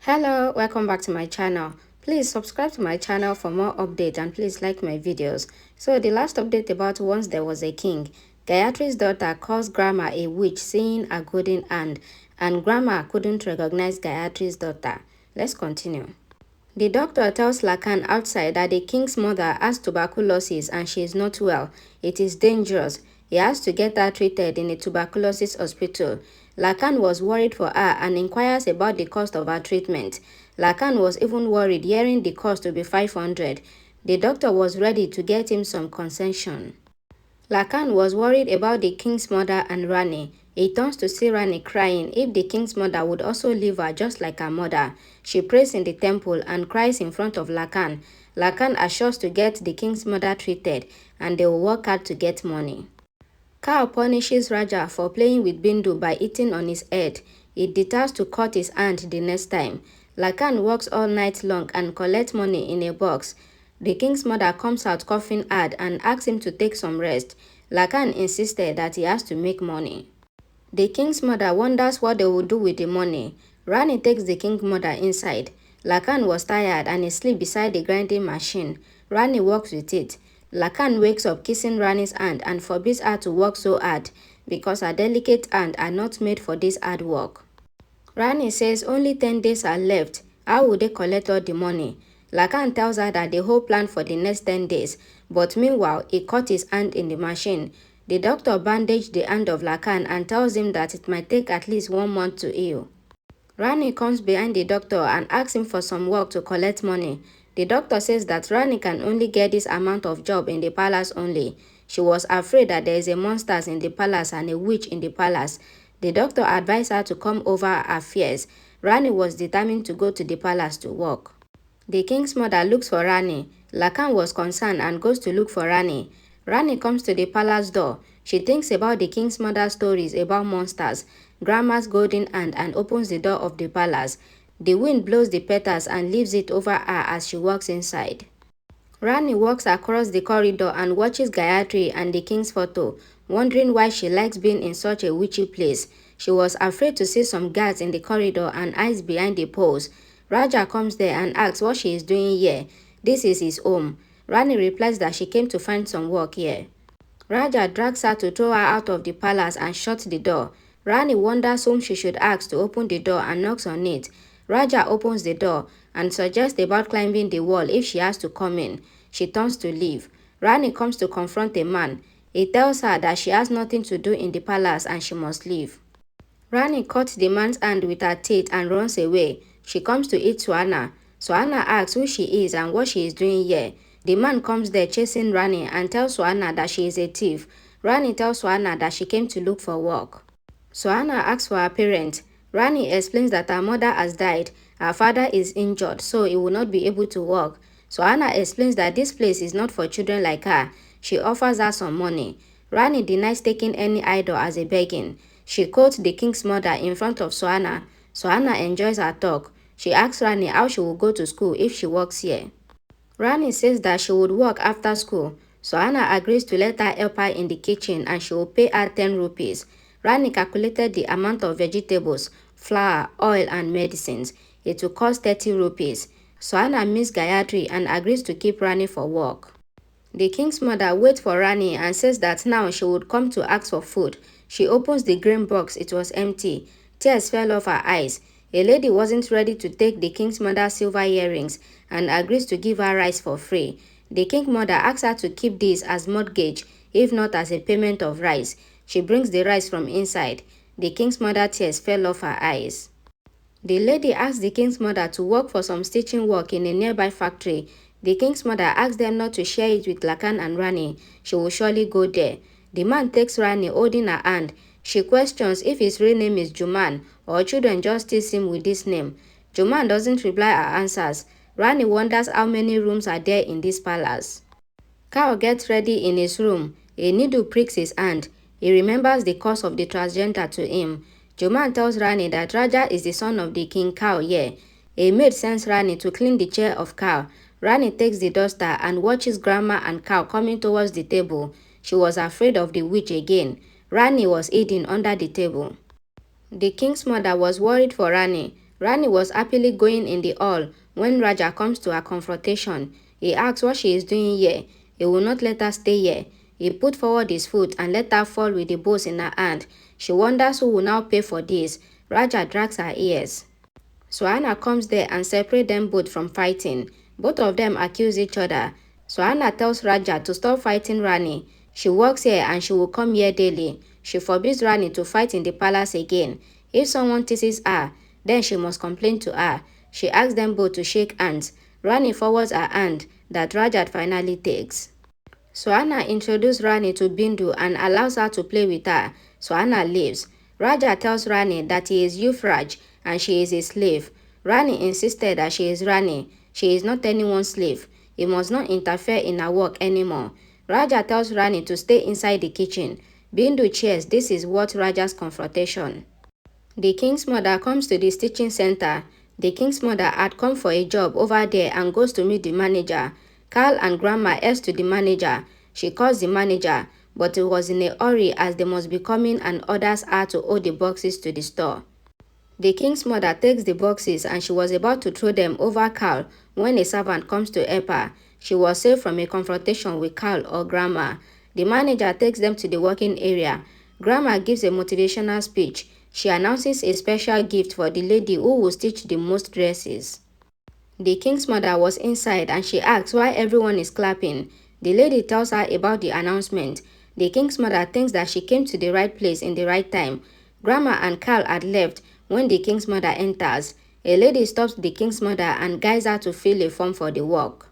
Hello, welcome back to my channel. Please subscribe to my channel for more updates and please like my videos. So the last update about once there was a king. Gayatri's daughter calls grandma a witch, seeing a golden hand, and grandma couldn't recognize Gayatri's daughter. Let's continue. The doctor tells Lakhan outside that the king's mother has tuberculosis and she is not well. It is dangerous. He has to get her treated in a tuberculosis hospital. Lakhan was worried for her and inquires about the cost of her treatment. Lakhan was even worried hearing the cost to be 500. The doctor was ready to get him some concession. Lakhan was worried about the king's mother and Rani. He turns to see Rani crying if the king's mother would also leave her just like her mother. She prays in the temple and cries in front of Lakhan. Lakhan assures to get the king's mother treated and they will work hard to get money. Cow punishes Raja for playing with Bindu by eating on his head. It deters to cut his hand the next time. Lakhan works all night long and collects money in a box. The king's mother comes out coughing hard and asks him to take some rest. Lakhan insisted that he has to make money. The king's mother wonders what they will do with the money. Rani takes the king's mother inside. Lakhan was tired and asleep beside the grinding machine. Rani works with it. Lakhan wakes up kissing Rani's hand and forbids her to work so hard because her delicate hands are not made for this hard work. Rani says only 10 days are left. How will they collect all the money? Lakhan tells her that they whole plan for the next 10 days, but meanwhile, he cut his hand in the machine. The doctor bandaged the hand of Lakhan and tells him that it might take at least 1 month to heal. Rani comes behind the doctor and asks him for some work to collect money. The doctor says that Rani can only get this amount of job in the palace only. She was afraid that there is a monster in the palace and a witch in the palace. The doctor advised her to come over her fears. Rani was determined to go to the palace to work. The king's mother looks for Rani. Lakhan was concerned and goes to look for Rani. Rani comes to the palace door. She thinks about the king's mother's stories about monsters, grandma's golden hand, and opens the door of the palace. The wind blows the petals and leaves it over her as she walks inside. Rani walks across the corridor and watches Gayatri and the king's photo, wondering why she likes being in such a witchy place. She was afraid to see some guards in the corridor and eyes behind the poles. Raja comes there and asks what she is doing here. This is his home. Rani replies that she came to find some work here. Raja drags her to throw her out of the palace and shuts the door. Rani wonders whom she should ask to open the door and knocks on it. Raja opens the door and suggests about climbing the wall if she has to come in. She turns to leave. Rani comes to confront a man. He tells her that she has nothing to do in the palace and she must leave. Rani cuts the man's hand with her teeth and runs away. She comes to eat Suana. Suana asks who she is and what she is doing here. The man comes there chasing Rani and tells Suana that she is a thief. Rani tells Suana that she came to look for work. Suana asks for her parents. Rani explains that her mother has died. Her father is injured, so he will not be able to work. Suana explains that this place is not for children like her. She offers her some money. Rani denies taking any idol as a begging. She quotes the king's mother in front of Suana. Suana enjoys her talk. She asks Rani how she will go to school if she works here. Rani says that she would work after school. Suana agrees to let her help her in the kitchen and she will pay her 10 rupees. Rani calculated the amount of vegetables, flour, oil and medicines. It will cost 30 rupees. Suana meets Gayatri and agrees to keep Rani for work. The king's mother waits for Rani and says that now she would come to ask for food. She opens the green box. It was empty. Tears fell off her eyes. A lady wasn't ready to take the king's mother's silver earrings and agrees to give her rice for free. The king's mother asks her to keep this as mortgage, if not as a payment of rice. She brings the rice from inside. The king's mother tears fell off her eyes. The lady asks the king's mother to work for some stitching work in a nearby factory. The king's mother asks them not to share it with Lakhan and Rani. She will surely go there. The man takes Rani holding her hand. She questions if his real name is Juman or children just tease him with this name. Juman doesn't reply her answers. Rani wonders how many rooms are there in this palace. Cow gets ready in his room. A needle pricks his hand. He remembers the cause of the transgender to him. Juman tells Rani that Raja is the son of the king Cow here. A maid sends Rani to clean the chair of Cow. Rani takes the duster and watches Grandma and Cow coming towards the table. She was afraid of the witch again. Rani was hidden under the table. The king's mother was worried for Rani. Rani was happily going in the hall when Raja comes to her confrontation. He asks what she is doing here. He will not let her stay here. He put forward his foot and let her fall with the bows in her hand. She wonders who will now pay for this. Raja drags her ears. Suhana comes there and separates them both from fighting. Both of them accuse each other. Suhana tells Raja to stop fighting Rani. She works here and she will come here daily. She forbids Rani to fight in the palace again. If someone teases her, then she must complain to her. She asks them both to shake hands. Rani forwards her hand that Raja finally takes. Suhana introduces Rani to Bindu and allows her to play with her. Suhana leaves. Raja tells Rani that he is Yufraj and she is a slave. Rani insisted that she is Rani. She is not anyone's slave. He must not interfere in her work anymore. Raja tells Rani to stay inside the kitchen. Bindu cheers. This is what Raja's confrontation. The king's mother comes to the stitching center. The king's mother had come for a job over there and goes to meet the manager. Carl and Grandma heads to the manager. She calls the manager, but he was in a hurry as they must be coming and orders her to hold the boxes to the store. The king's mother takes the boxes and she was about to throw them over Carl when a servant comes to help her. She was saved from a confrontation with Carl or Grandma. The manager takes them to the working area. Grandma gives a motivational speech. She announces a special gift for the lady who will stitch the most dresses. The king's mother was inside and she asks why everyone is clapping. The lady tells her about the announcement. The king's mother thinks that she came to the right place in the right time. Grandma and Carl had left when the king's mother enters. A lady stops the king's mother and guides her to fill a form for the work.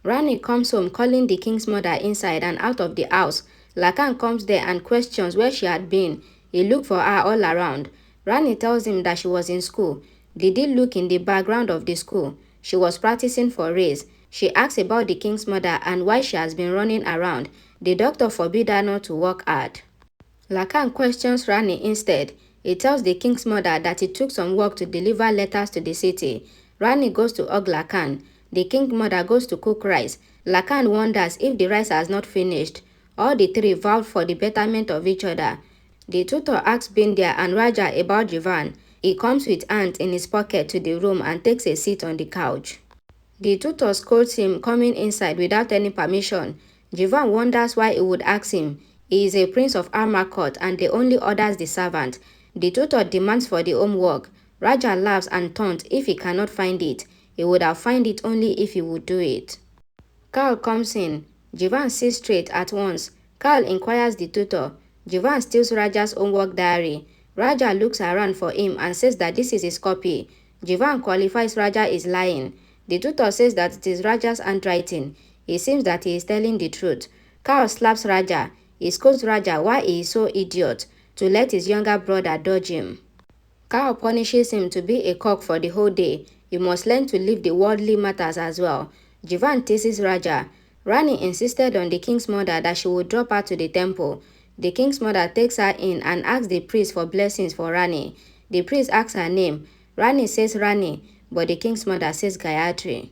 Rani comes home calling the king's mother inside and out of the house. Lakhan comes there and questions where she had been. He looked for her all around. Rani tells him that she was in school. Did he look in the background of the school? She was practicing for race. She asks about the king's mother and why she has been running around. The doctor forbid her not to work hard. Lakhan questions Rani instead. He tells the king's mother that it took some work to deliver letters to the city. Rani goes to hug Lakhan. The king's mother goes to cook rice. Lakhan wonders if the rice has not finished. All the three vowed for the betterment of each other. The tutor asks Bindia and Raja about Jivan. He comes with ant in his pocket to the room and takes a seat on the couch. The tutor scolds him coming inside without any permission. Jivan wonders why he would ask him. He is a prince of Armakot and they only orders the servant. The tutor demands for the homework. Raja laughs and taunts if he cannot find it. He would have found it only if he would do it. Carl comes in. Jivan sees straight at once. Carl inquires the tutor. Jivan steals Raja's homework diary. Raja looks around for him and says that this is his copy. Jivan qualifies Raja is lying. The tutor says that it is Raja's handwriting. It seems that he is telling the truth. Carl slaps Raja. He scolds Raja why he is so idiot to let his younger brother dodge him. Carl punishes him to be a cock for the whole day. You must learn to leave the worldly matters as well. Jivan teases Raja. Rani insisted on the king's mother that she would drop her to the temple. The king's mother takes her in and asks the priest for blessings for Rani. The priest asks her name. Rani says Rani, but the king's mother says Gayatri.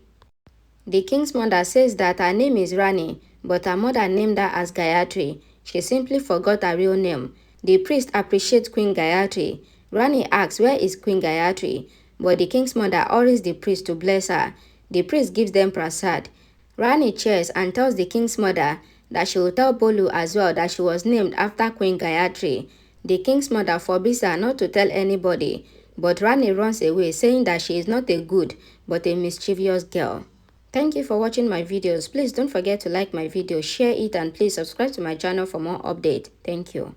The king's mother says that her name is Rani, but her mother named her as Gayatri. She simply forgot her real name. The priest appreciates Queen Gayatri. Rani asks where is Queen Gayatri, but the king's mother orders the priest to bless her. The priest gives them prasad. Rani cheers and tells the king's mother that she will tell Bolu as well that she was named after Queen Gayatri. The king's mother forbids her not to tell anybody, but Rani runs away saying that she is not a good but a mischievous girl. Thank you for watching my videos. Please don't forget to like my video, share it and please subscribe to my channel for more updates. Thank you.